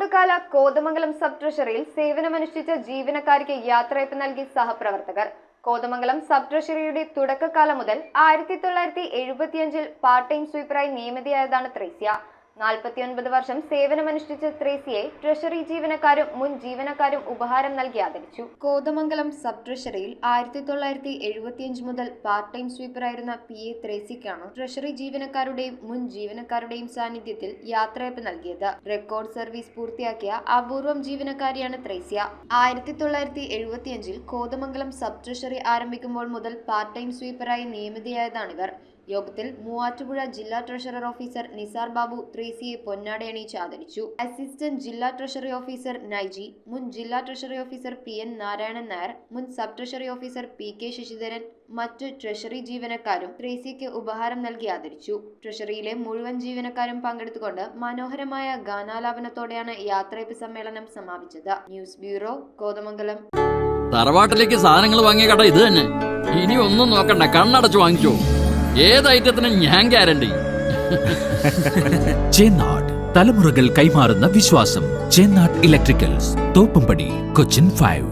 ചൂടുകാല Kothamangalam sub ട്രഷറിയിൽ സേവനമനുഷ്ഠിച്ച ജീവനക്കാർക്ക് യാത്രയയപ്പ് നൽകി സഹപ്രവർത്തകർ. കോതമംഗലം സബ് ട്രഷറിയുടെ തുടക്കകാലം മുതൽ 1975 പാർട്ട് ടൈം സ്വീപ്പറായി നിയമിതയായതാണ് ത്രേസ്യ. 49 വർഷം സേവനമനുഷ്ഠിച്ച ത്രേസ്യയെ ട്രഷറി ജീവനക്കാരും മുൻ ജീവനക്കാരും ഉപഹാരം നൽകി ആദരിച്ചു. കോതമംഗലം സബ് ട്രഷറിയിൽ 1975 മുതൽ പാർട്ട് ടൈം സ്വീപ്പറായിരുന്ന PA ത്രേസ്യയ്ക്കാണ് ട്രഷറി ജീവനക്കാരുടെയും മുൻ ജീവനക്കാരുടെയും സാന്നിധ്യത്തിൽ യാത്രയയപ്പ് നൽകിയത്. റെക്കോർഡ് സർവീസ് പൂർത്തിയാക്കിയ അപൂർവം ജീവനക്കാരിയാണ് ത്രേസ്യ. 1975 കോതമംഗലം സബ് ട്രഷറി ആരംഭിക്കുമ്പോൾ മുതൽ പാർട്ട് ടൈം സ്വീപ്പറായി നിയമിതയായതാണിവർ. യോഗത്തിൽ മൂവാറ്റുപുഴ ജില്ലാ ട്രഷറർ ഓഫീസർ നിസാർ ബാബു ത്രേസ്യയെ പൊന്നാടയണിയിച്ച് ആദരിച്ചു. അസിസ്റ്റന്റ് ജില്ലാ ട്രഷറി ഓഫീസർ നൈജി, മുൻ ജില്ലാ treasury officer PN Narayanan Nair, മുൻ sub treasury officer PK Sasidharan, മറ്റ് ട്രഷറി ജീവനക്കാരും ത്രേസ്യയ്ക്ക് ഉപഹാരം നൽകി ആദരിച്ചു. ട്രഷറിയിലെ മുഴുവൻ ജീവനക്കാരും പങ്കെടുത്തുകൊണ്ട് മനോഹരമായ ഗാനാലാപനത്തോടെയാണ് യാത്രയയപ്പ് സമ്മേളനം സമാപിച്ചത്. News bureau, Kothamangalam. തറവാട്ടിലേക്ക് സാധനങ്ങൾ വാങ്ങിയ കട ഇത് തന്നെ. ഇനി ഒന്നും നോക്കണ്ട, കണ്ണടച്ചു വാങ്ങിച്ചോ. ഏത് ഐറ്റത്തിനും ഞാൻ ഗ്യാരണ്ടി. ചേന്നാട്, തലമുറകൾ കൈമാറുന്ന വിശ്വാസം. ചേന്നാട് ഇലക്ട്രിക്കൽസ്, തോപ്പുംപടി, കൊച്ചിൻ 5.